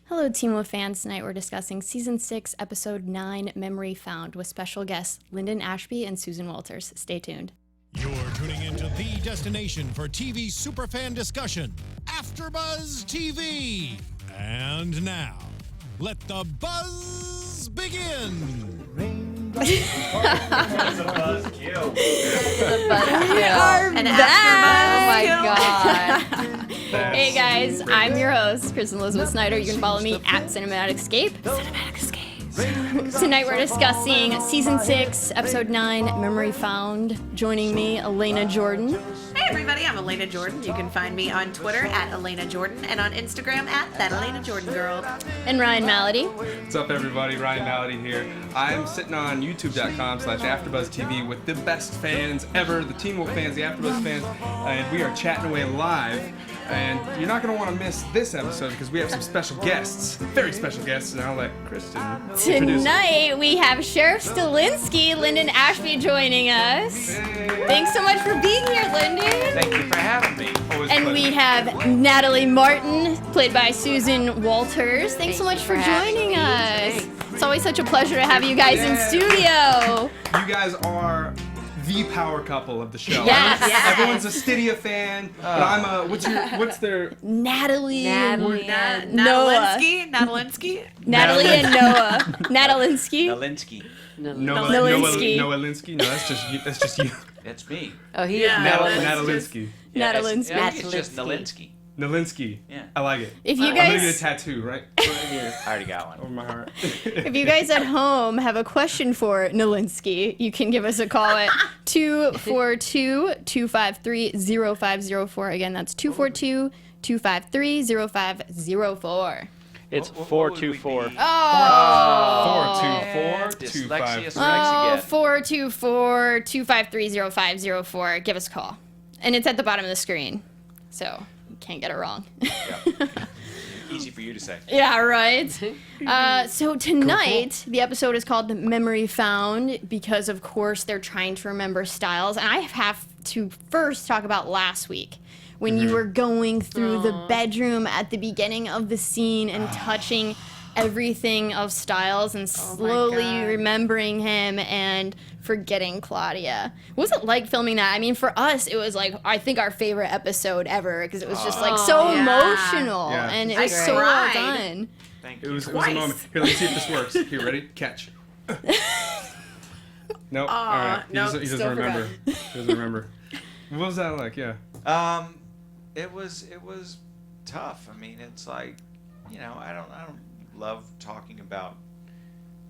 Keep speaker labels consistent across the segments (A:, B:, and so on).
A: Hello, Team of Fans. Tonight we're discussing Season 6, Episode 9, Memory Found, with special guests Linden Ashby and Susan Walters. Stay tuned.
B: You're tuning into the destination for TV superfan discussion, AFTERBUZZ TV. And now, let the buzz begin.
C: That's a buzz kill.
A: We are back! Oh my god. Hey guys, I'm your host, Kristen Snyder. You can follow me at CinematicEscape. Tonight we're discussing Season 6, Episode 9, Memory Found. Joining me, Alana Jordan.
D: Hey everybody, I'm Alana Jordan. You can find me on Twitter at Alana Jordan and on Instagram at that Alana Jordan girl.
A: And Ryan Malaty.
E: What's up everybody, Ryan Malaty here. I'm sitting on youtube.com/AfterBuzz TV with the best fans ever, the Teen Wolf fans, the AfterBuzz fans, and we are chatting away live. And you're not going to want to miss this episode because we have some special guests, very special guests, and I'll let Kristen introduce
A: Tonight we have Sheriff Stilinski, Linden Ashby joining us.
E: Hey.
A: Thanks so much for being here, Linden.
C: Thank you for having me.
E: Always
A: And
E: pleasure.
A: we have Natalie Martin, played by Susan Walters. Thanks so much for joining us. It's always such a pleasure to have you guys in studio.
E: You guys are the power couple of the show.
A: Yes.
E: Everyone's a Stydia fan, but I'm a, what's their...
A: Natalie.
D: Natalinsky.
A: Natalie and Noah. Natalinsky.
C: Nalinsky.
A: Nalinsky.
E: Noah Linsky? No, that's just you.
C: That's me.
F: Oh, he
D: Yeah.
F: is
E: Natalinsky.
A: Natalinski.
C: I think it's just Nalinsky.
E: Nalinsky.
C: Yeah.
E: I like it.
A: If you
E: I'm gonna get a
A: guys,
E: tattoo, right?
C: I already got one.
E: Over my heart.
A: if you guys at home have a question for Nalinsky, you can give us a call at 242-253-0504. Again, that's 242-253-0504.
G: It's
C: What would
G: 424.
C: we be?
A: Oh.
E: 424-253.
A: Oh, 424-253-0504. Give us a call. And it's at the bottom of the screen, so you can't get it wrong.
C: Easy for you to say.
A: Yeah, right? So tonight, the episode is called Memory Found because, of course, they're trying to remember Stiles. And I have to first talk about last week when you were going through the bedroom at the beginning of the scene and touching everything of Stiles and slowly
D: God.
A: remembering him and forgetting Claudia. What was it like filming that? I mean, for us, it was like, I think our favorite episode ever because it was just like so
D: yeah.
A: emotional
E: Yeah.
A: and it
D: I
A: was so well
D: cried.
A: done.
C: Thank
E: It
C: you.
E: was a
D: Twice.
E: moment. Here, let's see if this works. Here, ready? Catch. Nope. All right. He
D: nope,
E: doesn't
A: still
E: remember. He doesn't remember. What was that like? Yeah.
C: It was tough. I mean, it's like, you know, I don't love talking about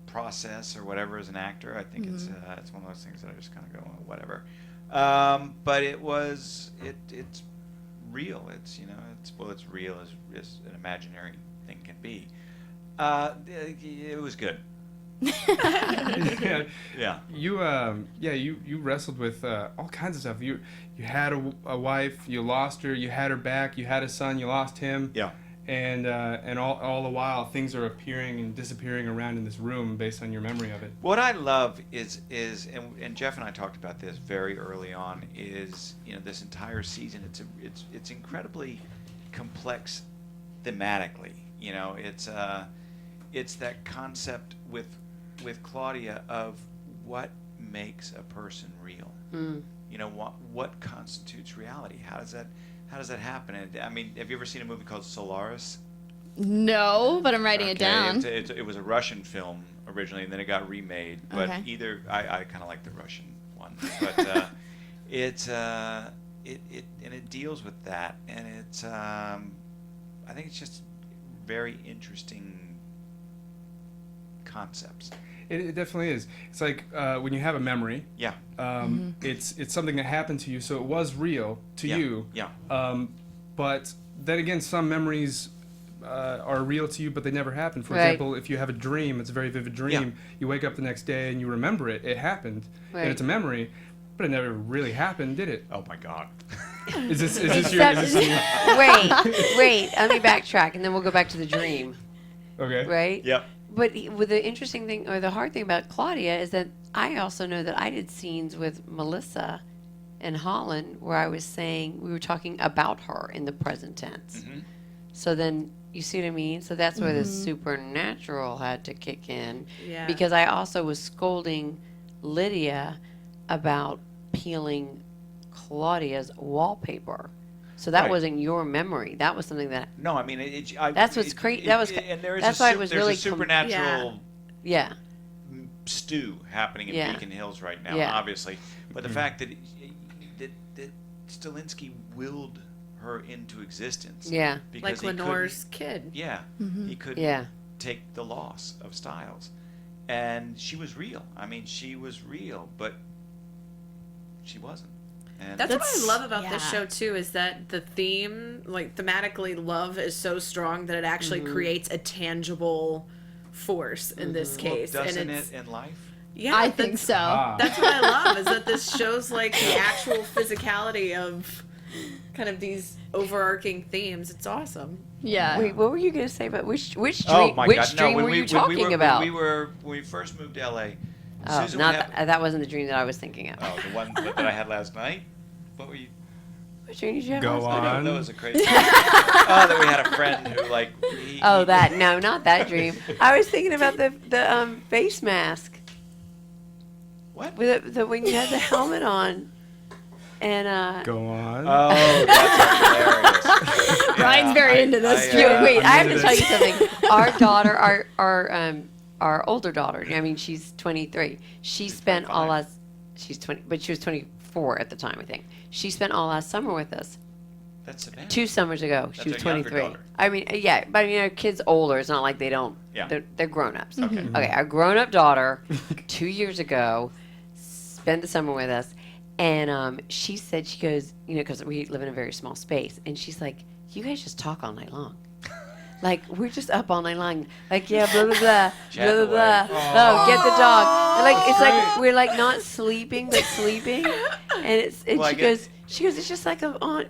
C: process or whatever as an actor. I think it's one of those things that I just kind of go, well, whatever. But it's real. It's, you know, it's real as an imaginary thing can be. It was good.
E: Yeah.
C: Yeah.
E: You wrestled with all kinds of stuff. You had a wife, you lost her, you had her back, you had a son, you lost him.
C: Yeah.
E: And all the while things are appearing and disappearing around in this room based on your memory of it.
C: What I love is and Jeff and I talked about this very early on, is, you know, this entire season it's incredibly complex thematically. You know, it's that concept with Claudia of what makes a person real. You know, what constitutes reality? How does that happen? And, I mean, have you ever seen a movie called Solaris?
A: No, but I'm writing it down.
C: It was a Russian film originally, and then it got remade. But
A: Okay.
C: I kind of like the Russian one. But it deals with that, and it's I think it's just very interesting concepts.
E: It definitely is. It's like when you have a memory.
C: Yeah.
E: It's something that happened to you, so it was real to you.
C: Yeah.
E: But then again, some memories are real to you, but they never happened. For
F: Right.
E: example, if you have a dream, it's a very vivid dream.
C: Yeah.
E: You wake up the next day and you remember it. It happened,
F: Right.
E: and it's a memory, but it never really happened, did it?
C: Oh my God.
E: Is this your?
F: Wait. Let me backtrack, and then we'll go back to the dream.
E: Okay.
F: Right?
C: Yep.
F: But with the interesting thing, or the hard thing about Claudia, is that I also know that I did scenes with Melissa and Holland where I was saying, we were talking about her in the present tense.
C: Mhm.
F: So then You see what I mean? So that's where the supernatural had to kick in.
D: Yeah.
F: Because I also was scolding Lydia about peeling Claudia's wallpaper. So that
C: Right.
F: wasn't your memory. That was something that.
C: No, I mean
F: That's what's crazy. That was.
C: and there is
F: That's
C: a
F: why it was
C: there's
F: really
C: a supernatural
F: Yeah.
C: stew happening in
F: Yeah.
C: Beacon Hills right now,
F: Yeah.
C: obviously. But the fact that Stilinski willed her into existence.
F: Yeah.
C: Because
D: Like
C: he
D: Lenore's kid.
C: couldn't- Yeah. He couldn't
F: Yeah.
C: take the loss of Stiles. And she was real. I mean, she was real, but she wasn't. And
D: That's what I love about this
A: yeah.
D: show too, is that the theme, like thematically, love is so strong that it actually creates a tangible force in this
C: well,
D: case.
C: doesn't
D: and it's,
C: it in life?
D: Yeah,
A: I think
D: that's-
A: so.
D: That's what I love, is that this shows like the actual physicality of kind of these overarching themes. It's awesome.
A: Yeah.
F: Wait, what were you going to say about which dream?
C: Oh my
F: which
C: God!
F: dream
C: No,
F: were you talking about?
C: When we first moved to LA.
F: Oh,
C: Susan
F: not
C: would have-
F: that wasn't the dream that I was thinking of.
C: Oh, the one that I had last night. What were you?
F: Which dream did you have?
E: Go
F: last night?
E: on.
C: That was a crazy. That we had a friend who like.
F: Oh, that no, not that dream. I was thinking about the face mask
C: What?
F: with the when you had the helmet on, and
E: Go on.
C: Oh, that's hilarious. Yeah,
A: Ryan's very into this.
F: Wait, I have
E: I'm
F: to
E: into
F: tell you
E: this.
F: something. Our daughter, our older daughter. I mean, she's 23. She spent all
C: 25.
F: last. She's 20, but she was 24 at the time, I think. She spent all last summer with us.
C: That's Savannah.
F: 2 summers ago, she was
C: That's our younger
F: 23.
C: daughter.
F: I mean, yeah, but you know, kids older. It's not like they don't.
C: Yeah.
F: They're grown-ups.
C: Okay.
F: Okay, our grown-up daughter, 2 years ago, spent the summer with us, and she said, she goes, you know, because we live in a very small space, and she's like, you guys just talk all night long. Like, we're just up all night long. Like, yeah, blah, blah, blah,
C: Chat
F: blah, blah, blah.
C: away.
F: Oh, get the dog. And, like, it's like, we're, like, not sleeping, but sleeping. And
C: Well, I
F: she
C: guess-
F: goes, it's just like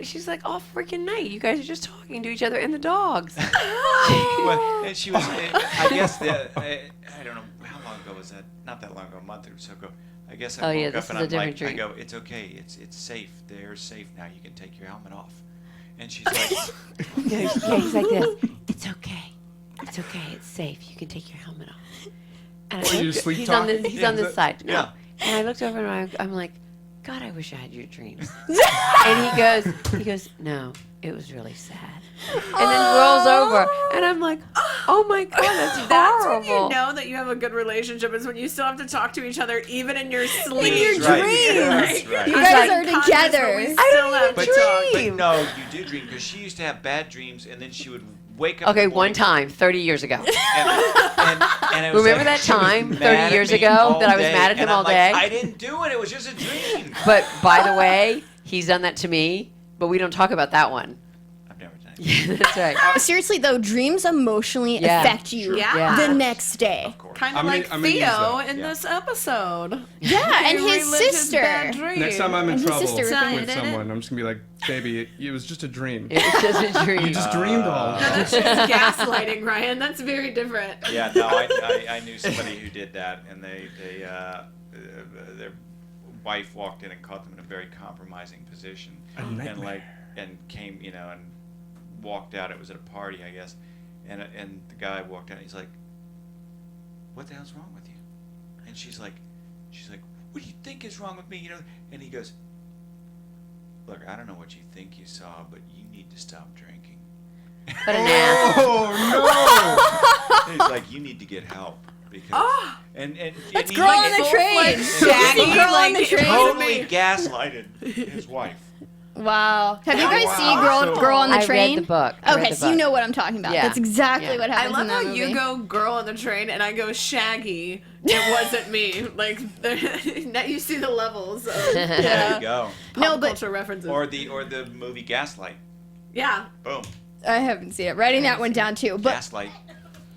F: she's like, all freaking night. You guys are just talking to each other and the dogs.
C: Well, and she was. I guess I don't know how long ago was that. Not that long ago, a month or so ago. I guess I
F: Oh,
C: woke
F: yeah,
C: up
F: this
C: and
F: is a
C: I'm
F: different
C: like,
F: dream.
C: I go, it's okay, it's safe. They're safe now. You can take your helmet off. And she's like,
F: Yeah, he's like this. It's okay. It's okay. It's safe. You can take your helmet off. And
E: Or you
F: looked-
E: sleep
F: he's on
E: talking?
F: this. He's on
E: Yeah,
F: this side. No.
C: yeah.
F: And I looked over and I'm like, God, I wish I had your dreams. And he goes, no, it was really sad. And then rolls over, and I'm like, oh my God, that's
D: That's
F: horrible.
D: when you know that you have a good relationship, is when you still have to talk to each other even in your sleep.
A: your
C: That's right.
A: dreams.
C: That's right.
A: You
F: I'm
A: guys
F: like,
A: are together.
D: We
F: I
D: still
F: don't
D: have
F: even
D: to talk.
F: dream.
C: but no, you do dream because she used to have bad dreams, and then she would wake up.
F: Okay,
C: in the
F: one
C: morning
F: time, 30 years ago.
C: And it was
F: Remember
C: like
F: that
C: she was
F: time, 30
C: mad at
F: years
C: me
F: ago,
C: all
F: that I was
C: day,
F: mad at him
C: and I'm
F: all
C: like,
F: day?
C: I didn't do it. It was just a dream.
F: But by the way, he's done that to me, but we don't talk about that one.
C: I've never done it.
F: Yeah, that's right.
A: Seriously though, dreams emotionally
F: Yeah.
A: affect you
D: Yeah.
A: the next day.
C: Of course.
D: Kind of
E: I'm gonna-
D: like
E: I'm gonna use
D: Theo
E: that.
D: in
C: Yeah.
D: this episode.
A: Yeah, and
D: He
A: his
D: relived his
A: sister.
D: bad dream.
E: Next time I'm in
A: And his
E: trouble
A: sister
E: with
D: was-
E: someone, I'm just gonna be like, baby, it was just a dream.
F: It was just a dream.
E: You just dreamed all of
D: That's
E: that.
D: just gaslighting, Ryan. That's very different.
C: Yeah, no, I knew somebody who did that, and their wife walked in and caught them in a very compromising position, and came, and walked out. It was at a party, I guess, and the guy walked out. And he's like, "What the hell's wrong with you?" And she's like, "What do you think is wrong with me?" And he goes, "Look, I don't know what you think you saw, but you need to stop drinking."
F: But an ass.
E: Oh
C: And he's like, "You need to get help because." And
A: Let's
C: he
A: girl on the train.
D: Shaggy,
A: Girl on the
D: like,
A: train.
C: totally gaslighted his wife.
A: Wow. Have you guys
E: Wow.
A: seen Girl on the
F: I
A: Train?
F: read the book. I read
A: Okay,
F: the
A: so you
F: book.
A: know what I'm talking about.
F: Yeah.
A: That's exactly
F: Yeah.
A: what
D: I
A: happens
D: love
A: in that
D: how
A: movie.
D: you go girl on the train and I go Shaggy. It wasn't me. Like now you see the levels of
C: There you go.
A: No,
D: pop
A: but
D: culture references.
C: Or the movie Gaslight.
D: yeah.
C: Boom.
A: I haven't seen it. Writing that one down too. But
C: Gaslight.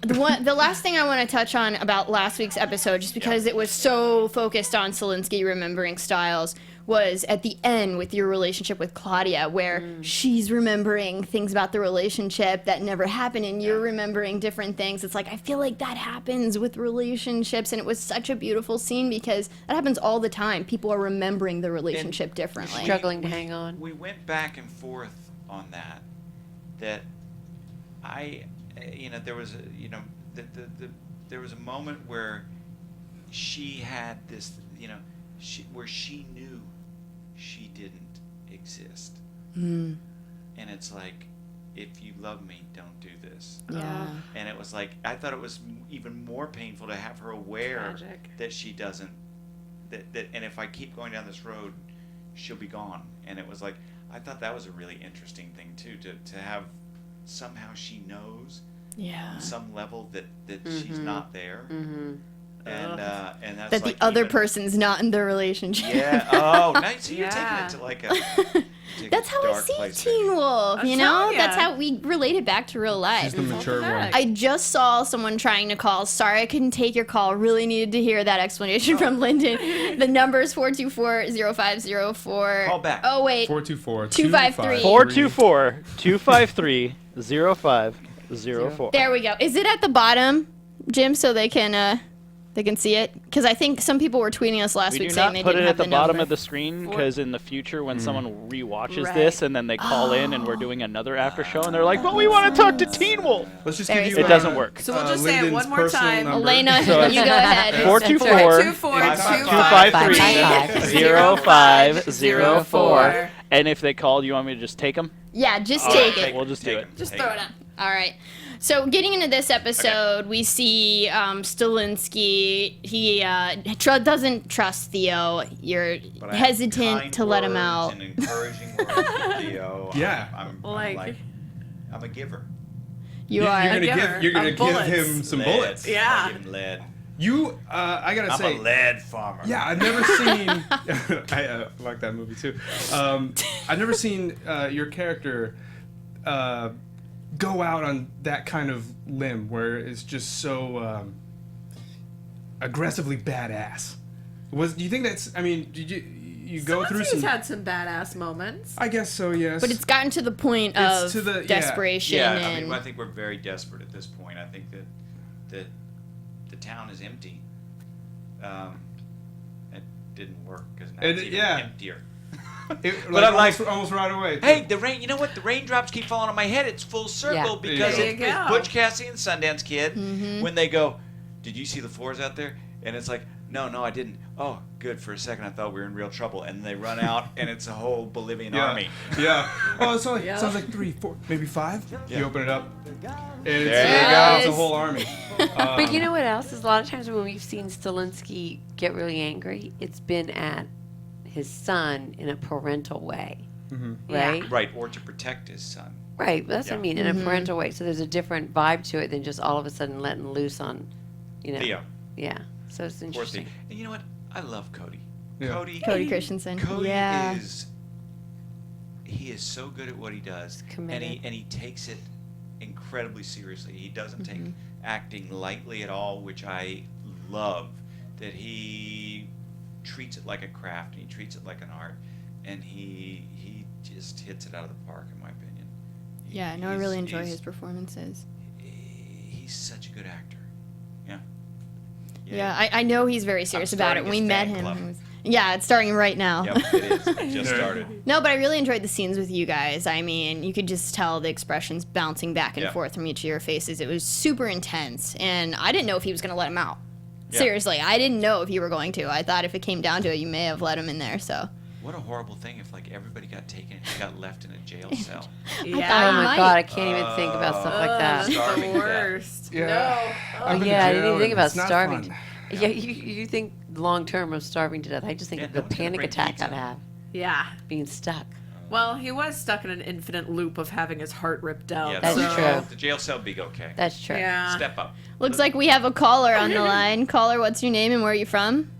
A: the last thing I want to touch on about last week's episode, just because it was so focused on Stilinski remembering Stiles, was at the end with your relationship with Claudia, where she's remembering things about the relationship that never happened, and you're remembering different things. It's like, I feel like that happens with relationships, and it was such a beautiful scene because that happens all the time. People are remembering the relationship differently.
F: Struggling to hang on.
C: We went back and forth on that there was there was a moment where she had this, where she knew she didn't exist. And it's like, if you love me, don't do this.
A: Yeah.
C: And it was like, I thought it was even more painful to have her aware that she doesn't, and if I keep going down this road, she'll be gone. And it was like, I thought that was a really interesting thing too, to have somehow she knows on some level that she's not there. And that's
A: that
C: like
A: the other
C: even,
A: person's not in the relationship.
C: Yeah. Oh, nice. So you're taking it to like a.
A: That's how I see Teen Wolf, you know? That's how we relate it back to real life.
E: She's the mature one.
A: I just saw someone trying to call. Sorry I couldn't take your call. Really needed to hear that explanation from Linden. The number is 424-0504.
C: Call back.
A: Oh, wait.
E: 424-253.
G: 424-253-0504.
A: There we go. Is it at the bottom, Jim, so they can see it? Because I think some people were tweeting us last
G: We
A: week
G: do
A: saying
G: not
A: they
G: put
A: didn't
G: it
A: have
G: at the bottom
A: number.
G: of the screen because in the future when someone rewatches
D: Right.
G: this and then they call in and we're doing another after show and they're like, but we want to talk to Teen Wolf.
E: Let's just
A: Very
E: give you
G: It doesn't work.
D: So we'll just say it
E: Linden's
D: one more
E: personal
D: time.
E: number.
A: Elena,
G: So
A: you go ahead.
G: 424-253-0504. And if they call, do you want me to just take them?
A: Yeah, just
C: All
A: take
C: right,
A: it.
G: We'll just do it.
A: Just throw it on. All right. So getting into this episode, we see Stilinski. He doesn't trust Theo. You're
C: But I have
A: hesitant
C: kind
A: to let him
C: words
A: out.
C: And encouraging words for Theo.
E: Yeah.
C: I'm a giver.
A: You are.
E: You're
D: giver
E: gonna
D: of
E: give
D: bullets.
E: him some
C: Lead.
E: bullets.
D: Yeah.
C: I give him lead.
E: You, I gotta
C: I'm
E: say,
C: a lead farmer.
E: yeah, I've never seen. I like that movie too. I've never seen your character go out on that kind of limb where it's just so aggressively badass. Do you think that's? I mean, did you go through
D: He's
E: some?
D: had some badass moments.
E: I guess so. Yes.
A: But it's gotten to the point
E: It's
A: of
E: to the- yeah.
A: desperation
C: Yeah,
A: and
C: I think we're very desperate at this point. I think that the town is empty. It didn't work because now it's even emptier.
E: But
C: I'm like,
E: almost right away.
C: Hey, the rain. You know what? The raindrops keep falling on my head. It's full circle
F: Yeah.
C: because
D: There you
C: it's
D: go.
C: Butch Cassidy and Sundance Kid.
A: Mm-hmm.
C: When they go, did you see the floors out there? And it's like, no, I didn't. Oh, good. For a second, I thought we were in real trouble. And they run out, and it's a whole Bolivian army.
E: Yeah. Oh, it's only
D: Yeah.
E: sounds like 3, 4, maybe 5.
C: Yeah.
E: You open it up, and
C: There you
E: it's
C: go.
E: a whole army.
F: But you know what else is? A lot of times when we've seen Stilinski get really angry, it's been at his son in a parental way, right?
C: Right, or to protect his son.
F: Right. That's what I
C: Yeah.
F: mean, in a parental way. So there's a different vibe to it than just all of a sudden letting loose on,
C: Theo.
F: Yeah. So it's
C: Poor
F: interesting.
C: thing. And you know what? I love Cody.
E: Yeah.
A: Cody Christensen.
C: Cody
A: Yeah.
C: he is so good at what he does,
F: Committed.
C: and he takes it incredibly seriously. He doesn't take acting lightly at all, which I love. That he treats it like a craft, and he treats it like an art, and he just hits it out of the park, in my opinion.
A: Yeah, no, I really enjoy his performances.
C: He's such a good actor. Yeah.
A: Yeah, I know he's very serious about it.
C: starting
A: We
C: his
A: met
C: fan
A: him.
C: club.
A: Yeah, it's starting right now.
C: Yep, it is. It just started.
A: No, but I really enjoyed the scenes with you guys. I mean, you could just tell the expressions bouncing back and
C: Yeah.
A: forth from each of your faces. It was super intense, and I didn't know if he was going to let him out.
C: Yeah.
A: Seriously, I didn't know if you were going to. I thought if it came down to it, you may have let him in there. So
C: What a horrible thing if like everybody got taken and he got left in a jail cell.
D: Yeah.
F: Oh my
A: might.
F: God, I can't even think about stuff like that.
D: That's
C: Starving
D: the
C: to death.
D: worst.
E: Yeah.
D: No.
E: I've been
F: Yeah, I
E: to
F: didn't even
E: jail,
F: think about
E: it's not
F: starving.
E: fun.
F: Yeah, you think long term of starving to death. I just think
C: Yeah,
F: of
C: no
F: the
C: one's gonna
F: panic
C: bring
F: attack
C: pizza.
F: I'd have
D: Yeah.
F: being stuck.
D: Well, he was stuck in an infinite loop of having his heart ripped out.
C: Yeah,
F: That's
C: so
F: true.
C: The jail cell big okay.
F: That's true.
D: Yeah.
C: Step up.
A: looks like we have a caller on the line. Caller, what's your name and where are you from?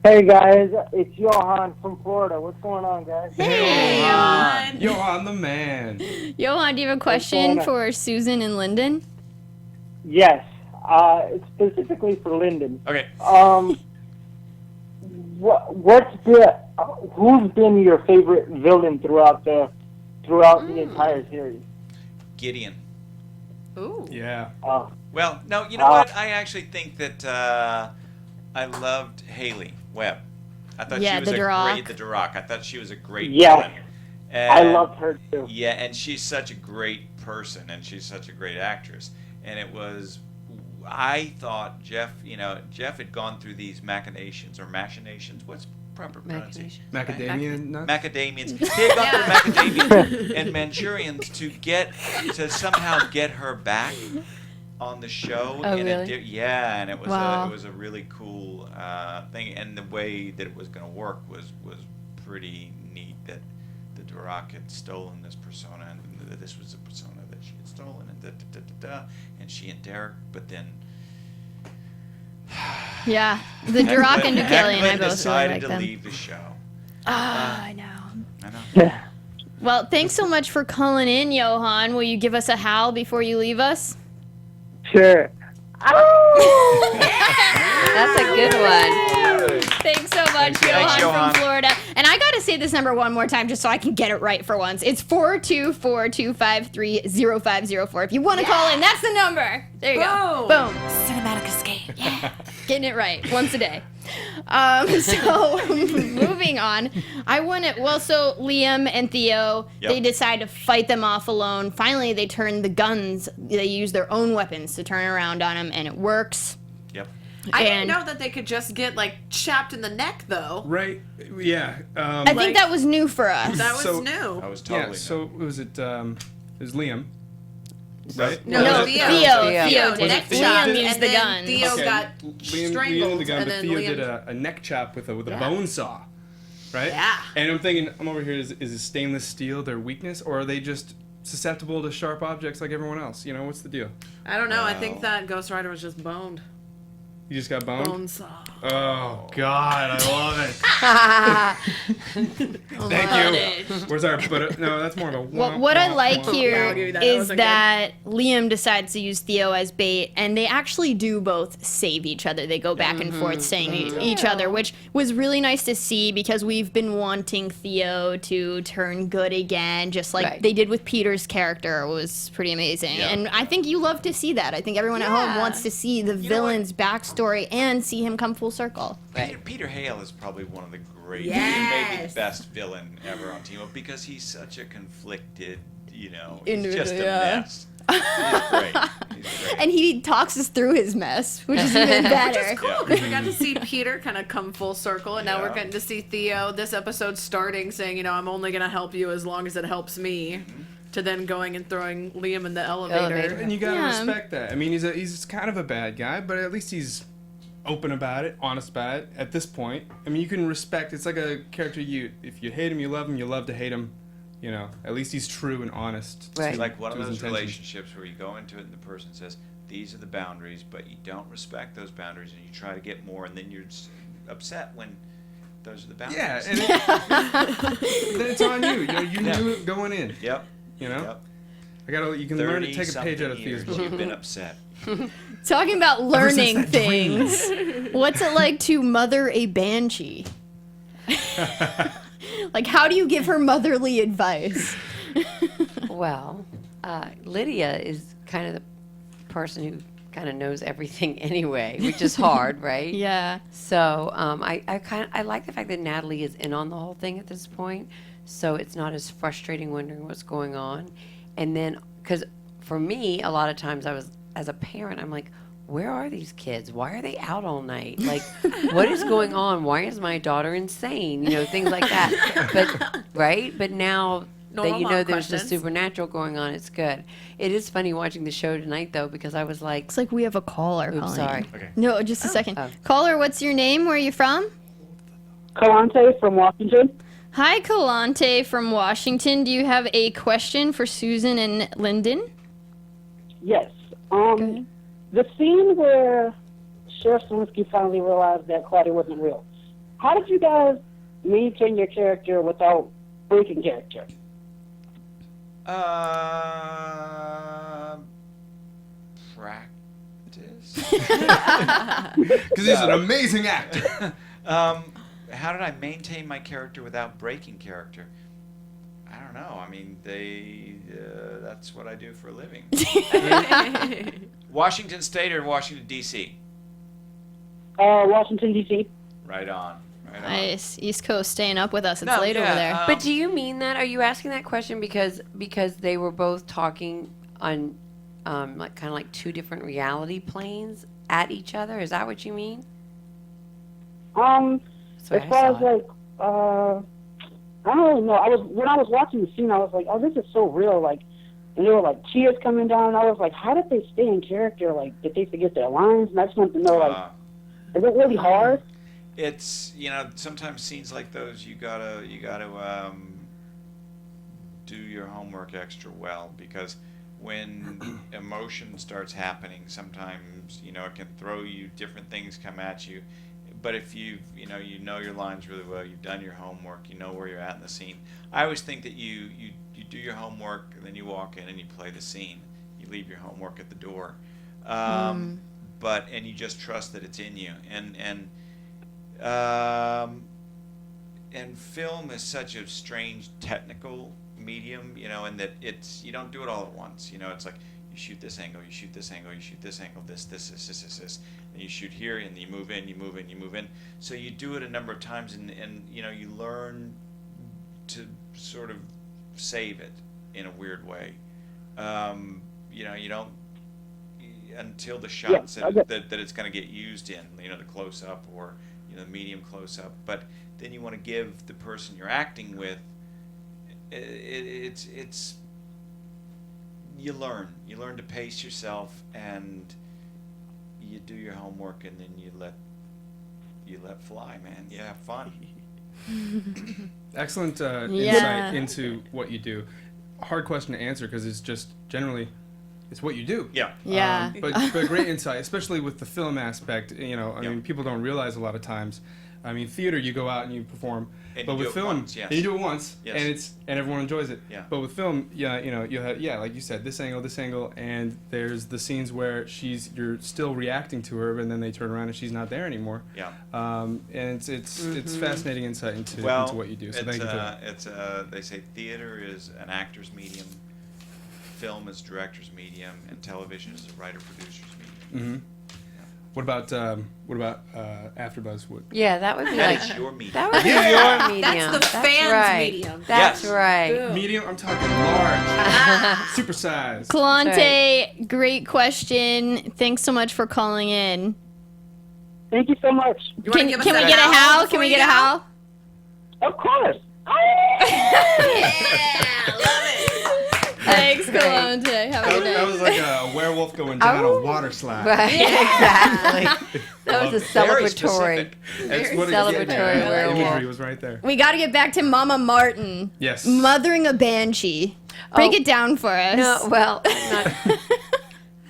H: Hey guys, it's Johan from Florida. What's going on, guys?
A: Hey, Johan.
E: Johan the man.
A: Johan, do you have a question
H: going on?
A: for Susan and Linden?
H: Yes, it's specifically for Linden.
C: Okay.
H: Who's been your favorite villain throughout the entire series?
C: Gideon.
D: Ooh.
E: Yeah.
C: Well, no, you know what? I actually think that I loved Haley Webb. I thought
A: Yeah,
C: she was
A: the
C: the
A: Duroc.
C: Duroc. I thought she was a great
H: Yeah.
C: villain.
H: I loved her too.
C: Yeah, and she's such a great person, and she's such a great actress. And it was, I thought Jeff had gone through these machinations. What's proper pronunciation?
E: Macadamia nuts?
C: Macadamians. He had gone through Macadamians and Manchurians to somehow get her back on the show.
F: Oh,
C: and
F: really?
C: And it was
A: Wow.
C: it was a really cool thing, and the way that it was going to work was pretty neat. That the Duroc had stolen this persona, and that this was the persona that she had stolen, and and she and Derek, but then.
A: Yeah, the Duroc and Deucalion, I
C: Hoechlin
A: both really
C: decided
A: like
C: to
A: them.
C: leave the show.
A: I know.
C: I know.
H: Yeah.
A: Well, thanks so much for calling in, Johan. Will you give us a howl before you leave us?
H: Sure.
F: That's a good one.
A: Thanks so much,
C: Thanks,
A: Johan
C: Johan.
A: from Florida. And I got to say this number one more time just so I can get it right for once. It's 424-253-0504. If you want to call in, that's the number. There you go. Boom.
D: Cinematic escape.
A: Yeah. Getting it right once a day. So moving on, so Liam and Theo,
C: Yep.
A: they decide to fight them off alone. Finally, they turn the guns, they use their own weapons to turn around on him, and it works.
C: Yep.
D: I didn't
A: And-
D: know that they could just get like chapped in the neck though.
E: Right. Yeah.
A: I think that was new for us.
D: That was
E: So-
D: new.
C: I was totally.
E: Yeah. So was it Liam? Right?
D: No,
A: No,
D: Theo.
A: Theo did
D: neck
A: it.
D: chop,
A: Liam used
D: and
A: the
D: then
A: guns.
D: Theo
E: Okay.
D: got
E: Liam
D: strangled,
E: did the gun,
D: and
E: but
D: then
E: Theo
D: Liam
E: did a neck chop with a
D: Yeah.
E: bone saw, right?
D: Yeah.
E: And I'm thinking, I'm over here. Is stainless steel their weakness, or are they just susceptible to sharp objects like everyone else? You know, what's the deal?
D: I don't know. I think that Ghost Rider was just boned.
E: You just got boned.
D: Bone saw.
E: Oh God, I love it. Thank you. Where's our? But no, that's more of a.
A: What I like
D: Yeah,
A: here
D: I'll give you that. That
A: is
D: wasn't
A: that Liam decides to use Theo as bait, and they actually do both save each other. They go back and forth saying each other, which was really nice to see because we've been wanting Theo to turn good again, just like
F: Right.
A: they did with Peter's character. It was pretty amazing.
C: Yeah.
A: And I think you love to see that. I think everyone at home
D: Yeah.
A: wants to see the
C: know
A: villain's backstory and see him come full circle.
C: Peter Hale is probably one of the great, maybe
D: Yes.
C: the best villain ever on Team Up because he's such a conflicted, he's
A: Individual,
C: just a
A: yeah.
C: mess. He's great. He's great.
A: And he talks us through his mess, which is even better.
D: Cool, because we got to see Peter kind of come full circle, and now
C: Yeah.
D: we're getting to see Theo this episode starting saying, I'm only going to help you as long as it helps me, to then going and throwing Liam in the elevator.
E: And you gotta
A: Yeah.
E: respect that. I mean, he's kind of a bad guy, but at least he's open about it, honest about it. At this point, I mean, you can respect. It's like a character if you hate him, you love him. You love to hate him. At least he's true and honest.
F: Right.
C: It's like one of
E: to his
C: those
E: intentions.
C: relationships where you go into it and the person says, these are the boundaries, but you don't respect those boundaries and you try to get more, and then you're upset when those are the boundaries.
E: Yeah, and then it's on you. You knew it going in.
C: Yep.
E: You can learn to take a page out of
C: 30-something
E: Theo's
C: years
E: book.
C: you've been upset.
A: Talking about learning
E: since that dream.
A: things, what's it like to mother a banshee? Like, how do you give her motherly advice?
F: Well, Lydia is kind of the person who kind of knows everything anyway, which is hard, right?
A: Yeah.
F: So I like the fact that Natalie is in on the whole thing at this point, so it's not as frustrating wondering what's going on. And then, because for me, a lot of times as a parent, I'm like, where are these kids? Why are they out all night? Like, what is going on? Why is my daughter insane? Things like that. But now
D: Normal
F: that
D: mom
F: there's the
D: questions.
F: supernatural going on, it's good. It is funny watching the show tonight, though, because I was like,
A: Looks like we have a caller.
F: oops,
A: calling.
F: sorry.
C: Okay.
A: No, just a second.
F: Oh.
A: Caller, what's your name? Where are you from?
H: Kalante from Washington.
A: Hi, Kalante from Washington. Do you have a question for Susan and Linden?
H: Yes.
A: ahead.
H: The scene where Sheriff Stilinski finally realized that Claudia wasn't real. How did you guys maintain your character without breaking character?
C: Practice.
E: Because he's an amazing actor.
C: How did I maintain my character without breaking character? I don't know. I mean, that's what I do for a living. Washington State or Washington, D.C.?
H: Washington, D.C.
C: Right on. Right on.
A: Nice. East Coast staying up with us. It's
C: No,
A: late
C: yeah,
A: over there.
F: But do you mean that? Are you asking that question because they were both talking on like kind of like two different reality planes at each other? Is that what you mean? That's
H: As
F: what I
H: far
F: saw
H: as
F: it.
H: like, I don't really know. When I was watching the scene, I was like, oh, this is so real. Like, and there were like tears coming down. And I was like, how did they stay in character? Like, did they forget their lines? And I just wanted to know, like, is it really hard?
C: It's, sometimes scenes like those you gotta do your homework extra well, because when emotion starts happening, sometimes it can throw you, different things come at you. But if you know your lines really well, you've done your homework, you know where you're at in the scene. I always think that you do your homework and then you walk in and you play the scene. You leave your homework at the door, and you just trust that it's in you. And film is such a strange technical medium, and that you don't do it all at once. It's like you shoot this angle, you shoot this angle, you shoot this angle, this, and you shoot here, and you move in, you move in, you move in. So you do it a number of times, and you learn to sort of save it in a weird way. You don't until the shots that it's going to get used in, the close up or the medium close up. But then you want to give the person you're acting with. It's you learn to pace yourself, and you do your homework, and then you let fly, man. You have fun.
E: Excellent insight into what you do. Hard question to answer because it's just generally it's what you do.
C: Yeah.
A: Yeah.
E: But great insight, especially with the film aspect. I mean, people don't realize a lot of times. I mean, theater, you go out and you perform,
C: And
E: but
C: you
E: with
C: do it
E: film,
C: once, yes.
E: and you do it once,
C: Yes.
E: and everyone enjoys it.
C: Yeah.
E: But with film, you have, like you said, this angle, and there's the scenes where you're still reacting to her, and then they turn around and she's not there anymore.
C: Yeah.
E: And it's fascinating insight into what you do. So thank you for that.
C: They say theater is an actor's medium, film is director's medium, and television is a writer-producer's medium.
E: Mm-hmm. What about AfterBuzz?
F: Yeah, that would be
C: That
F: like
C: is your medium.
F: that would be your medium.
D: That's the fans'
F: right.
D: medium.
F: That's
C: Yes.
F: right.
D: Boom.
E: Medium, I'm talking large, supersized.
A: Kalante, great question. Thanks so much for calling in.
H: Thank you so much.
D: You wanna
A: Can
D: give us
A: we
D: a
A: get a
D: howl
A: howl? Can
D: before
A: we
D: you
A: get a
D: go?
A: howl?
H: Of course.
A: Thanks, Kalante. Have a good
E: That
A: night.
E: was like a werewolf going down a water slide.
F: Right, exactly. That was a
C: Very
F: celebratory.
C: specific.
E: That's what
F: Celebratory
E: the
F: werewolf.
E: imagery was right there.
A: We got to get back to Mama Martin.
E: Yes.
A: Mothering a banshee. Break
F: Oh.
A: it down for us.
F: No, well, I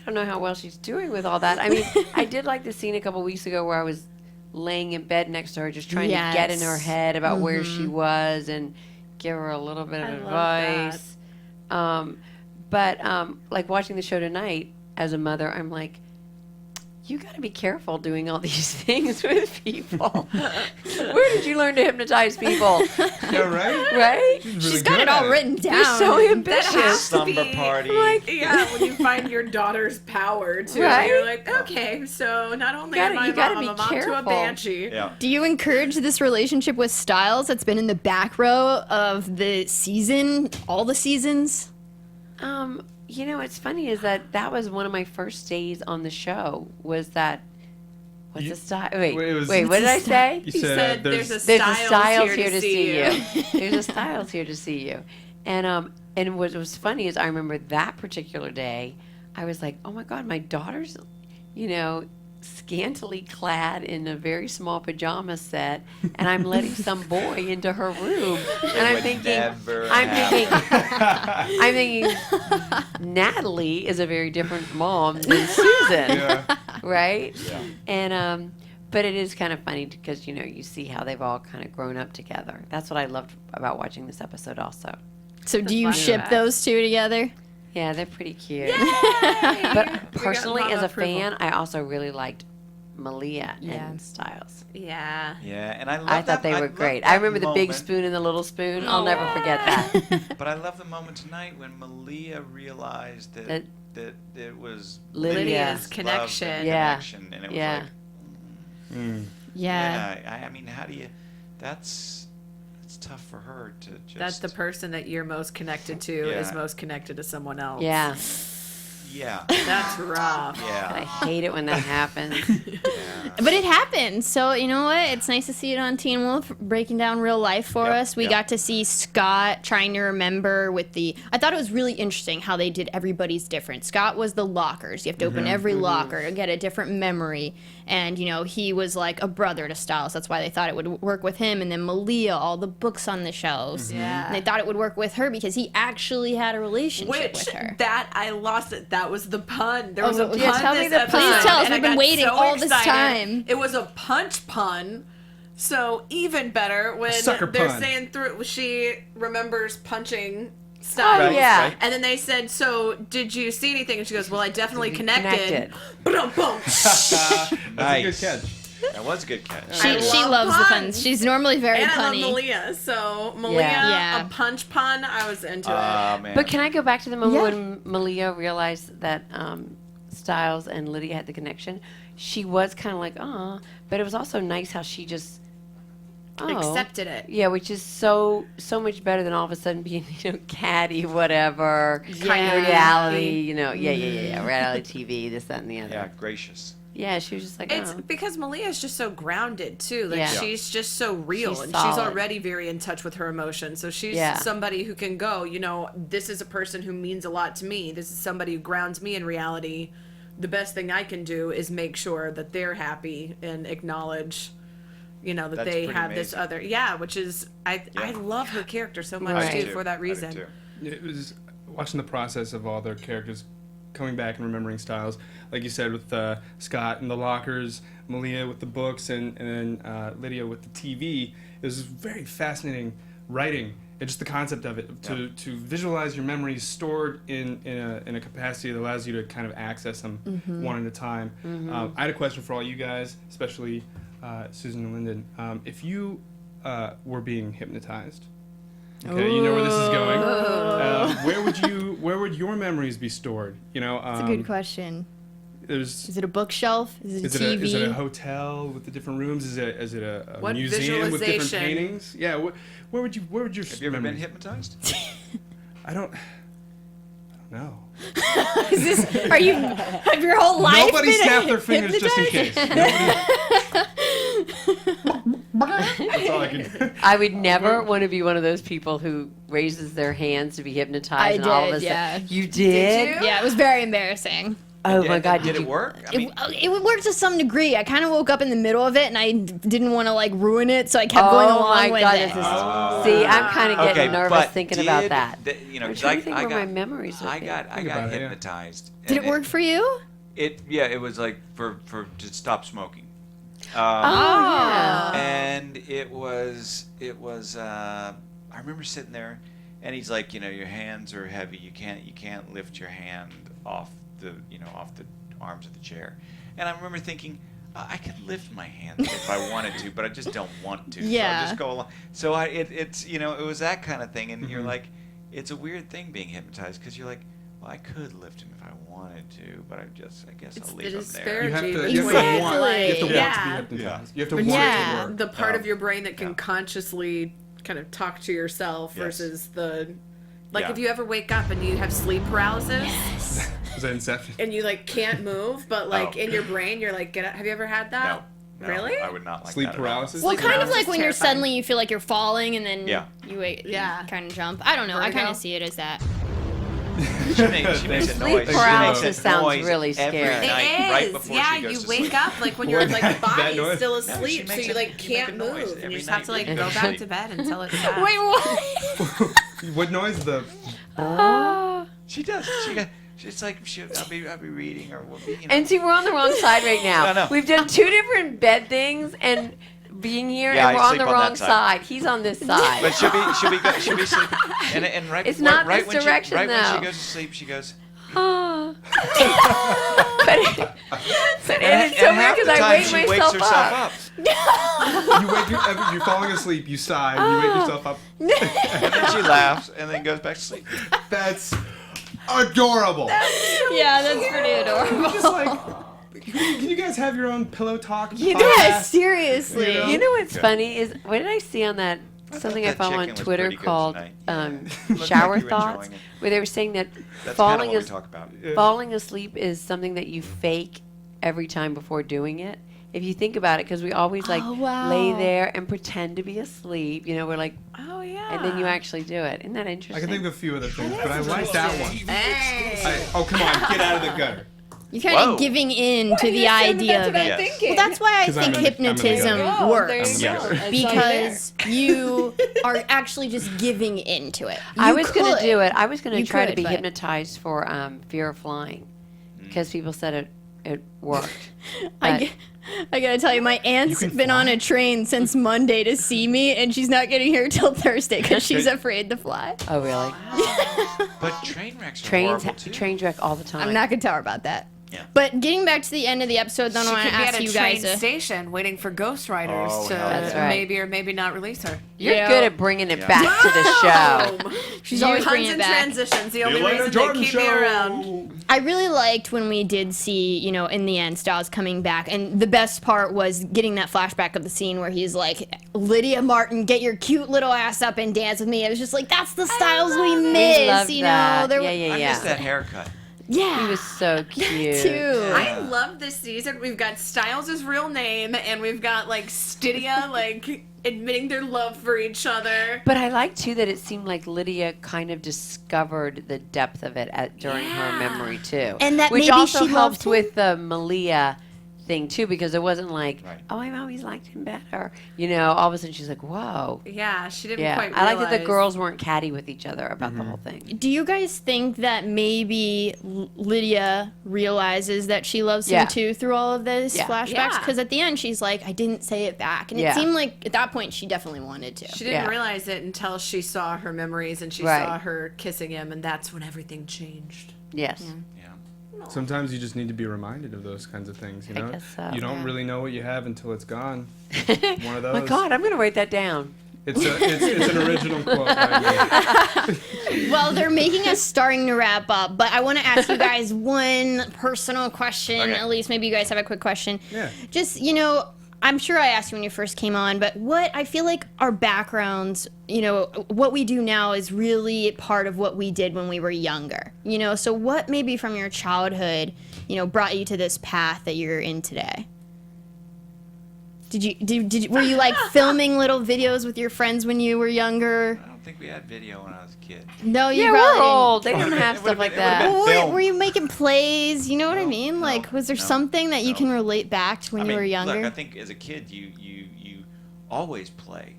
F: don't know how well she's doing with all that. I mean, I did like the scene a couple weeks ago where I was laying in bed next to her, just trying to get in her
A: Yes.
F: head about where she was and give her a little bit of
D: I love
F: advice. But like watching the show tonight as a mother, I'm like, you got to be careful doing all these things with people. Where did you learn to hypnotize people?
E: Yeah, right?
F: Right?
A: She's got it all written down.
F: You're so
D: That
F: ambitious.
D: has to
C: Slumber
D: be,
C: party.
D: yeah, when you find your daughter's power too,
F: Right?
D: you're like, okay, so not only
F: You gotta-
D: am I
F: you gotta
D: mom,
F: be
D: I'm a mom to a
F: careful.
D: banshee.
C: Yeah.
A: Do you encourage this relationship with Stiles that's been in the back row of the season, all the seasons?
F: What's funny is that was one of my first days on the show. Was that what's
E: You-
F: the style? Wait,
E: Wait, it was-
F: what did I say?
E: You
D: He said, "There's a
F: There's a
D: Stiles
F: Stiles
D: here to see you."
F: There's a Stiles here to see you. And what was funny is I remember that particular day, I was like, oh my God, my daughter's, scantily clad in a very small pajama set, and I'm letting some boy into her room, and I'm
C: would
F: thinking,
C: never
F: I'm thinking, Natalie is a very different mom than Susan,
E: Yeah.
F: right?
C: Yeah.
F: And but it is kind of funny because you see how they've all kind of grown up together. That's what I loved about watching this episode, also.
A: So do you
D: fun
A: ship
D: fact.
A: those two together?
F: Yeah, they're pretty cute.
D: Yay!
F: But personally,
D: mama
F: as a
D: approval.
F: fan, I also really liked Malia
A: Yeah.
F: and Stiles.
D: Yeah.
C: Yeah, and I love
F: I thought they were
C: love
F: great.
C: that
F: I remember the big
C: moment.
F: spoon and the little spoon. I'll never forget that.
C: But I love the moment tonight when Malia realized that it was
F: Lydia's
C: love
D: connection.
C: and
F: Yeah.
C: connection, and it
F: Yeah.
C: was like,
A: Yeah.
C: I mean, how do you? that's tough for her to just.
D: That's the person that you're most connected to is most connected to someone else.
F: Yeah.
C: Yeah.
D: That's rough.
F: I
C: Yeah.
F: hate it when that happens.
A: But it happened. So, you know what? It's nice to see it on Teen Wolf breaking down real life for
C: Yep,
A: us. We
C: yep.
A: got to see Scott trying to remember with the... I thought it was really interesting how they did everybody's different. Scott was the lockers. You have to open every locker to get a different memory. And, you know, he was like a brother to Stiles. That's why they thought it would work with him. And then Malia, all the books on the shelves.
D: Yeah.
A: And they thought it would work with her because he actually had a relationship
D: Which,
A: with her.
D: that, I lost it. That was the pun. There was a pun
A: yeah, tell me
D: this
A: the pun.
D: episode,
A: Please tell us.
D: and I
A: We've been
D: got
A: waiting
D: so
A: all this
D: excited.
A: time.
D: It was a punch pun. So even better when
E: Sucker
D: they're
E: pun.
D: saying she remembers punching Stiles.
F: Oh, yeah.
C: Right.
D: And then they said, so did you see anything? And she goes, well, I definitely connected.
F: Connected.
D: Ba-dum-bum.
E: That's
C: Nice.
E: a good catch.
C: That was a good catch.
D: I
A: She
D: love
A: loves the
D: puns.
A: puns. She's normally very
D: And I love
A: punny.
D: Malia. So Malia,
A: Yeah.
D: a punch pun, I was into it.
C: Man.
F: But can I go back to the moment
A: Yeah.
F: when Malia realized that Stiles and Lydia had the connection? She was kind of like, "Aw," but it was also nice how she just
D: Accepted it.
F: Yeah, which is so much better than all of a sudden being, catty, whatever, kind of reality, reality TV, this, that, and the other.
C: Yeah, gracious.
F: Yeah, she was just like,
D: It's
F: oh.
D: because Malia's just so grounded too. Like
F: Yeah.
D: she's just so real,
F: She's
D: and
F: solid.
D: she's already very in touch with her emotions. So she's
F: Yeah.
D: somebody who can go, this is a person who means a lot to me. This is somebody who grounds me in reality. The best thing I can do is make sure that they're happy and acknowledge, that
C: That's
D: they
C: pretty
D: have this
C: amazing.
D: other, which is I love her character so much
F: Right.
C: I
D: too
C: do.
D: for that
C: I do
D: reason.
C: too.
E: It was watching the process of all their characters coming back and remembering Stiles, like you said, with Scott and the lockers, Malia with the books, and then Lydia with the TV. It was very fascinating writing and just the concept of it to visualize your memories stored in a capacity that allows you to kind of access them one at a time. I had a question for all you guys, especially Susan and Linden. If you were being hypnotized, okay, you know where this is going. Where would your memories be stored?
A: That's a good question.
E: There's.
A: Is it a bookshelf? Is it a TV?
E: Is it a hotel with the different rooms? Is it a
D: What
E: museum with different
D: visualization?
E: paintings? Yeah. Where would your
C: Have you ever been
E: memories-
C: hypnotized?
E: I don't know.
A: Are you? Have your whole life
E: Nobody
A: been
E: snapped their fingers just in case.
A: hypnotized?
E: That's all I can do.
F: I would never want to be one of those people who raises their hands to be hypnotized.
A: I
F: and all of
A: did,
F: a
A: yeah.
F: sudden, you did?
D: you?
A: Yeah, it was very embarrassing.
F: Oh my God!
C: Did
F: you
C: it work? I mean,
A: It worked to some degree. I kind of woke up in the middle of it, and I didn't want to ruin it, so I kept going along with it.
F: See, I'm kind of getting
C: okay,
F: nervous
C: but
F: thinking about
C: did
F: that.
C: I'm
F: I'm trying to think where my memories would
C: I
F: be.
C: got
E: Think about it, yeah.
C: hypnotized.
A: Did
C: and
A: it work for you?
C: It was like for to stop smoking.
F: yeah.
C: And it was I remember sitting there, and he's like, your hands are heavy. You can't lift your hand off the arms of the chair. And I remember thinking, I could lift my hands if I wanted to, but I just don't want to.
A: Yeah.
C: So I just go along. So it's it was that kind of thing, and you're like, it's a weird thing being hypnotized because you're like, well, I could lift him if I wanted to, but I guess I'll leave him there.
E: You have to,
D: Between-
E: you have to want,
A: Exactly.
E: you have to
D: Yeah.
E: want to be hypnotized. You have to
D: But
E: want it
A: yeah,
E: to work.
D: the part of your brain that can consciously kind of talk to yourself
C: Yes.
D: versus the
C: Yeah.
D: if you ever wake up and you have sleep paralysis
E: Is that Inception?
D: and you can't move, but in your brain you're like, get up. Have you ever had that?
C: No,
D: Really?
C: I would not like
E: Sleep
C: that at all.
E: paralysis?
A: Well,
D: Sleep
A: kind of
D: paralysis
A: like when
D: is
A: you're
D: terrifying.
A: suddenly you feel like you're falling, and then
C: Yeah.
A: you wait,
D: Yeah.
A: kind of jump. I don't know. I kind
D: Vertigo?
A: of see it as that.
C: She makes a
E: Thanks.
C: noise.
F: Sleep paralysis
C: She makes a
F: sounds
C: noise
F: really
C: every
F: scary.
C: night
D: It
C: right
D: is.
C: before
D: Yeah,
C: she goes
D: you
C: to
D: wake
C: sleep.
D: up when your
E: That
D: body's
E: noise?
D: still
C: No, she
D: asleep, so
C: makes
D: you
C: a-
D: can't
C: you make a noise
D: move, and
C: every
D: you just have to
C: night.
D: go back to bed until it's done.
A: Wait, what?
E: What noise? The
C: She does. It's like I'll be reading or we'll be,
F: And see, we're on the wrong side right now.
C: No.
F: We've done two different bed things, and being here,
C: Yeah,
F: and we're
C: I
F: on the
C: sleep on
F: wrong
C: that side.
F: side. He's on this side.
C: But she'll be sleeping, and right
F: It's not
C: right
F: this
C: when
F: direction,
C: when
F: though.
C: she goes to sleep, she goes.
F: but it's so weird
C: half
F: because
C: the
F: I
C: time
F: wake
C: she wakes
F: myself
C: herself
F: up.
E: you're falling asleep. You sigh. And you wake yourself up.
C: and then she laughs, and then goes back to sleep.
E: That's adorable.
A: Yeah, that's pretty adorable.
E: Just Can you guys have your own pillow talk?
A: Yeah,
E: podcast?
A: seriously.
E: You
F: You know what's funny is, what did I see on that? Something I
C: that
F: follow on
C: chicken was
F: Twitter
C: pretty good
F: called
C: tonight. Looked
F: Shower
C: like you were
F: Thoughts,
C: enjoying it.
F: where they were saying that
C: That's kind of
F: falling
C: what we
F: as
C: talk about.
F: falling asleep is something that you fake every time before doing it. If you think about it, because we always like
A: Oh, wow.
F: lay there and pretend to be asleep. You know, we're like,
D: Oh yeah.
F: and then you actually do it. Isn't that interesting?
E: I can think of a few other things, but I like that one.
D: Hey.
E: Oh, come on, get out of the gutter.
A: You're kind
C: Whoa.
A: of giving in to the
D: Yes,
A: idea
D: that's
A: of
D: what
A: it.
D: I'm thinking.
A: Well, that's why I
E: 'Cause
A: think
E: I'm in the
A: hypnotism
E: gutter.
D: Oh,
A: works.
D: there you
E: I'm
D: go.
E: the
D: That's
A: Because you are actually just giving into it.
F: I
A: You
F: was going to
A: could.
F: do it. I was going to
A: You
F: try to
A: could,
F: be
A: but-
F: hypnotized for fear of flying, because people said it worked.
A: I,
F: But-
A: g- I gotta tell you, my aunt's
E: can
A: been on
E: fly?
A: a train since Monday to see me, and she's not getting here till Thursday because she's afraid to fly.
F: Oh, really?
C: But train wrecks are
F: Trains
C: horrible too.
F: trains wreck all the time.
A: I'm not gonna tell her about that.
C: Yeah.
A: But getting back to the end of the episode, then I
D: She
A: want
D: could
A: to
D: be
A: ask
D: at a
A: you
D: train
A: guys.
D: station waiting for ghostwriters
C: Oh,
D: to
C: hell yeah.
F: That's right.
D: maybe or maybe not release her.
F: You're
A: Yeah.
F: good at bringing it back to the show.
A: She's always
D: Puns
A: bringing it
D: and
A: back.
D: transitions. The only
E: Alana
D: reason
E: Jordan
D: they keep me around.
A: I really liked when we did see, you know, in the end, Stiles coming back. And the best part was getting that flashback of the scene where he's like, Lydia Martin, get your cute little ass up and dance with me. It was just like, that's the Stiles we miss,
F: We love
A: you
F: that.
A: know? There
F: Yeah,
C: I
F: yeah,
C: miss
F: yeah.
C: that haircut.
A: yeah.
F: He was so cute.
A: too.
D: I love this season. We've got Stiles' real name, and we've got like Stydia like admitting their love for each other.
F: But I like too that it seemed like Lydia kind of discovered the depth of it during her memory too,
A: And that
F: which
A: maybe
F: also
A: she
F: helps
A: loved him.
F: with the Malia thing too, because it wasn't like,
C: Right.
F: oh, I've always liked him better. You know, all of a sudden she's like, whoa.
D: Yeah, she didn't
F: Yeah,
D: quite
F: I
D: realize.
F: like that the girls weren't catty with each other about the whole thing.
A: Do you guys think that maybe Lydia realizes that she loves
F: Yeah.
A: him too through all of this
F: Yeah.
A: flashbacks?
D: Yeah.
A: Because at the end, she's like, I didn't say it back. And
F: Yeah.
A: it seemed like at that point, she definitely wanted to.
D: She didn't
F: Yeah.
D: realize it until she saw her memories and she
F: Right.
D: saw her kissing him, and that's when everything changed.
F: Yes.
C: Yeah.
E: Sometimes you just need to be reminded of those kinds of things, you
F: I
E: know?
F: guess so.
E: You don't
A: Yeah.
E: really know what you have until it's gone. One of those.
F: My God, I'm gonna write that down.
E: It's an original quote. Right here.
A: Well, they're making us starting to wrap up, but I want to ask you guys one personal question.
C: Okay.
A: At least maybe you guys have a quick question.
E: Yeah.
A: Just, you know, I'm sure I asked you when you first came on, but what I feel like our backgrounds, you know, what we do now is really part of what we did when we were younger. You know, so what maybe from your childhood, you know, brought you to this path that you're in today? Were you like filming little videos with your friends when you were younger?
C: I don't think we had video when I was a kid.
A: No, you
F: Yeah,
A: probably
F: we're
A: didn't.
F: old. They didn't have
C: It
F: stuff
C: would've
F: like
C: been- it would've
F: that.
C: been-
A: Well,
C: film.
A: were you making plays? You know what I
C: No,
A: mean?
C: no,
A: Like, was there
C: no,
A: something that you
C: no.
A: can relate back to when
C: I
A: you
C: mean,
A: were younger?
C: Look, I think as a kid, you always play.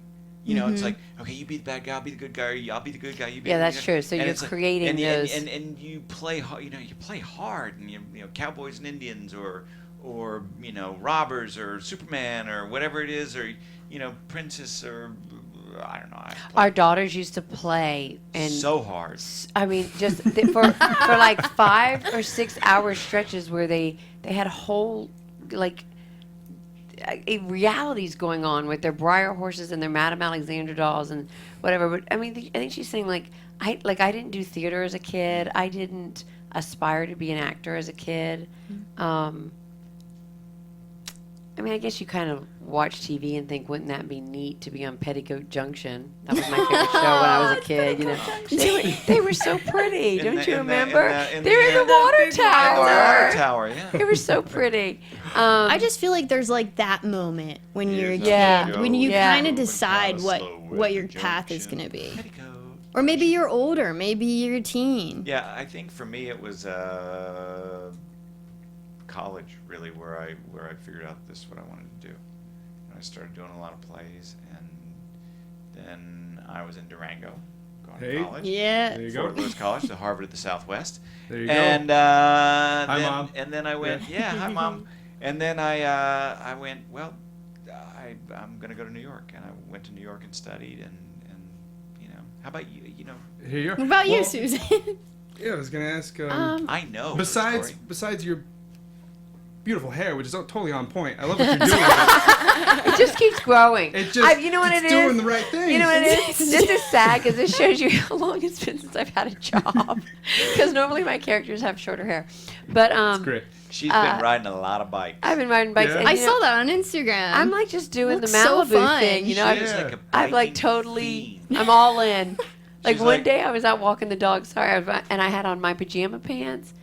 C: You know,
A: Mm-hmm.
C: it's like, okay, you be the bad guy, I'll be the good guy, or I'll be the good guy, you be
F: Yeah,
C: the
F: that's
C: good guy.
F: true. So
C: And
F: you're
C: it's like-
F: creating
C: and,
F: those-
C: and you play hard. You know, you play hard, and you know, cowboys and Indians, or you know, robbers, or Superman, or whatever it is, or you know, princess, or I don't know. I played
F: Our daughters used to play, and
C: so hard.
F: I mean, just for like 5 or 6 hour stretches where they had whole like realities going on with their Briar horses and their Madame Alexander dolls and whatever. But I mean, I think she's saying like I didn't do theater as a kid. I didn't aspire to be an actor as a kid. I mean, I guess you kind of watch TV and think, wouldn't that be neat to be on Petticoat Junction? That was my favorite show when I was a kid. You know, they were so pretty.
C: In
F: Don't
C: the-
F: you
C: in the-
F: remember?
C: in
F: They were in the water
C: The water
F: tower.
C: tower, yeah.
F: They were so pretty.
A: I just feel like there's like that moment when you're a kid,
F: Yeah.
A: when you
F: Yeah.
A: kind of
C: Moving
A: decide
C: down a
A: what
C: slow
A: your
C: junction.
A: path is gonna be,
C: Petticoat.
A: or maybe you're older, maybe you're a teen.
C: Yeah, I think for me it was college really where I figured out this is what I wanted to do. And I started doing a lot of plays, and then I was in Durango, going
E: Hey.
C: to college.
A: Yeah.
E: There you go.
C: Fort Lewis College, the Harvard of the Southwest.
E: There you
C: And
E: go. Hi,
C: then,
E: Mom.
C: and then I went, yeah, hi mom. And then I went, well, I'm gonna go to New York, and I went to New York and studied, and you know, how about you? You know,
E: Here you are.
A: What about you,
E: Well,
A: Susan?
E: Yeah, I was gonna ask.
C: I know. the story.
E: Besides your beautiful hair, which is totally on point. I love what you're doing. With
F: It just keeps growing.
E: it just,
F: you know what
E: it's
F: it
E: doing
F: is?
E: the right thing.
F: You know what it is? This is sad because it shows you how long it's been since I've had a job. Because normally my characters have shorter hair. But
E: That's great.
C: She's been riding a lot of bikes.
F: I've been riding bikes.
E: Yeah.
F: And,
A: I
F: you know,
A: saw that on Instagram.
F: I'm like just doing the
A: Looks so
F: Malibu
A: fun.
F: thing. You know,
C: She's
E: Yeah.
C: like a
F: I've like
C: biking
F: totally,
C: fiend.
F: I'm all in. Like
C: She's
F: one
C: like-
F: day I was out walking the dog, and I had on my pajama pants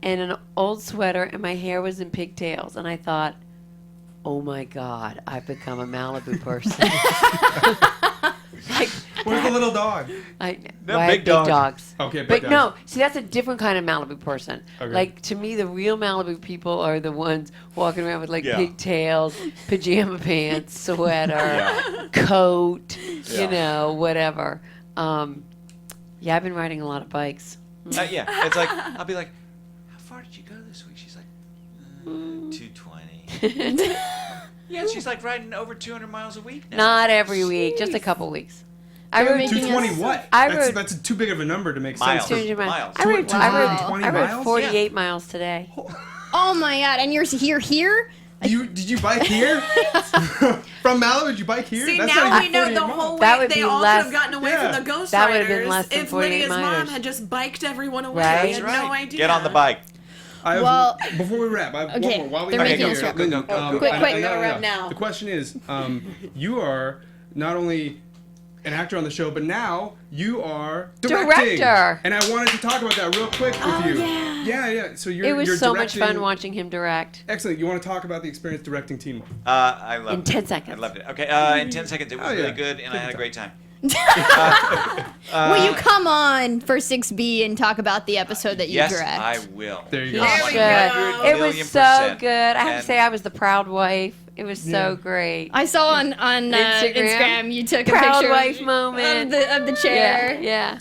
F: and an old sweater, and my hair was in pigtails, and I thought, oh my God, I've become a Malibu person. Like,
E: Where's the little dog?
C: No,
F: I have
C: big dog.
F: dogs.
E: Okay,
F: But
E: big
F: no,
E: dogs.
F: see, that's a different kind of Malibu person.
E: Okay.
F: Like, to me, the real Malibu people are the ones walking around with, like,
C: Yeah.
F: pigtails, pajama pants, sweater,
C: Yeah.
F: coat,
C: Yeah.
F: you know, whatever. Yeah, I've been riding a lot of bikes.
C: Yeah, it's like, I'll be like, how far did you go this week? She's like, 220. Yeah, she's like riding over 200 miles a week now.
F: Not every week, just a couple weeks. I
A: They're
F: rode
A: making
E: 220 what?
F: I
E: that's,
F: rode-
E: that's too big of a number to make
C: Miles.
E: sense. For,
F: 200 miles.
C: Miles.
F: I rode
E: 220
F: I rode
E: miles?
F: 48 miles today.
A: Oh my God! And you're here?
E: Did you bike here? From Malibu, did you bike here?
D: See,
E: That's
D: now
E: not
D: we
E: even
D: know
E: 48
D: the
E: miles.
D: whole
F: That
D: way
F: would
D: they
F: be
D: all
F: less-
D: could have gotten away
E: Yeah.
D: from the Ghost
F: That would have
D: Riders
F: been less than
D: if
F: 48
D: Lydia's mom
F: miners.
D: had just biked everyone away.
F: Right.
D: We had
C: That's
D: no
C: right.
D: idea.
C: Get on the bike.
E: I have,
A: Well-
E: before we wrap, I have
A: Okay,
E: one more. While we
A: they're
E: have
C: making
E: you
C: us
E: here,
C: wrap. Go, go, go.
A: Quick, quick.
D: We gotta wrap now.
E: The question is, you are not only an actor on the show, but now you are directing.
F: Director.
E: And I wanted to talk about that real quick with you. Yeah. So you're
F: It was
E: you're
F: so much
E: directing-
F: fun watching him direct.
E: Excellent. You want to talk about the experience directing Teen Wolf?
C: I loved
F: In
C: it.
F: 10 seconds.
C: I loved it. Okay, in 10 seconds. It was
E: Oh, yeah.
C: really good, and I had a great time.
A: Will you come on for 6B and talk about the episode that you
C: Yes,
A: direct?
C: I will.
E: There you
F: You
E: go.
D: There we
F: should.
D: go.
F: It was so
C: 1,000,000%.
F: good. I have to
C: And-
F: say, I was the proud wife. It was so great.
A: I saw on Instagram you took a
F: Proud
A: picture
F: wife moment.
A: of the chair.
F: Yeah.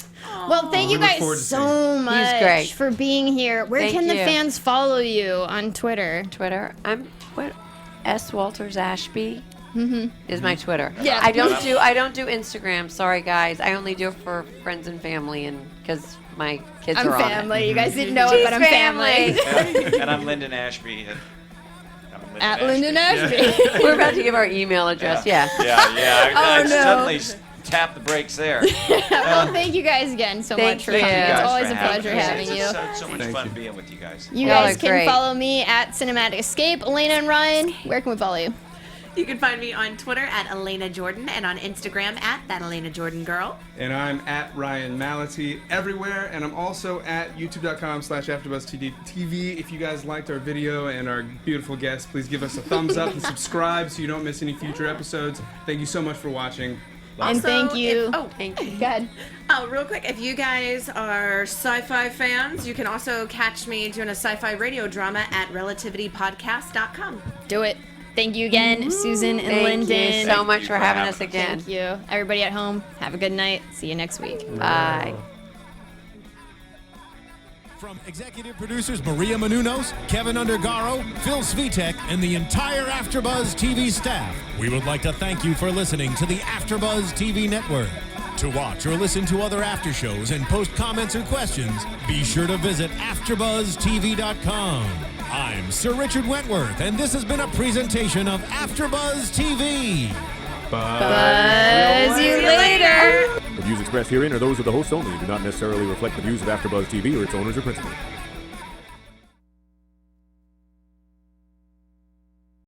A: Well, thank you
E: We look
A: guys
E: forward to
A: so much
F: great.
A: for being here. Where
F: Thank
A: can the
F: you.
A: fans follow you on Twitter?
F: Twitter. S Walters Ashby is my Twitter.
A: Yeah.
F: I don't do Instagram. Sorry guys. I only do it for friends and family and because my kids
A: I'm
F: are on it.
A: family. You guys didn't know it,
F: She's
A: but I'm family.
C: And I'm Linden Ashby.
A: At Linden Ashby.
F: We're about to give our email address. Yeah.
C: Yeah. I
A: Oh, no.
C: suddenly tapped the brakes there.
A: Well, thank you guys again so
F: Thank
A: much for
F: you.
A: coming.
F: Thank you
A: It's
F: guys
A: always
C: for
A: a pleasure
C: us.
A: having you.
C: It's so much
E: Thank
C: fun
E: you.
C: being with you guys.
A: You
F: Y'all
A: guys
F: are
A: can
F: great.
A: follow me at Cinematic Escape. Elena and Ryan, where can we follow you?
D: You can find me on Twitter at Alana Jordan and on Instagram at that Alana Jordan girl.
E: And I'm at Ryan Malaty everywhere, and I'm also at youtube.com/AfterBuzzTV. If you guys liked our video and our beautiful guests, please give us a thumbs up and subscribe so you don't miss any future episodes. Thank you so much for watching.
A: And
D: Also,
A: thank you.
F: Thank you.
A: Go ahead.
D: Oh, real quick, if you guys are sci-fi fans, you can also catch me doing a sci-fi radio drama at relativitypodcast.com.
A: Do it. Thank you again, Susan and
F: Thank
A: Linden.
F: you so much
C: you
F: for
C: for
F: having
C: having
F: us
C: us.
F: again.
A: Thank you. Everybody at home, have a good night. See you next week.
F: Bye.
B: From executive producers Maria Menounos, Kevin Undergaro, Phil Svitek, and the entire AfterBuzz TV staff, we would like to thank you for listening to the AfterBuzz TV network. To watch or listen to other after shows and post comments or questions, be sure to visit AfterBuzzTV.com. I'm Sir Richard Wentworth, and this has been a presentation of AfterBuzz TV.
A: Buzz you later.
I: The views expressed herein are those of the hosts only and do not necessarily reflect the views of AfterBuzz TV or its owners or principals.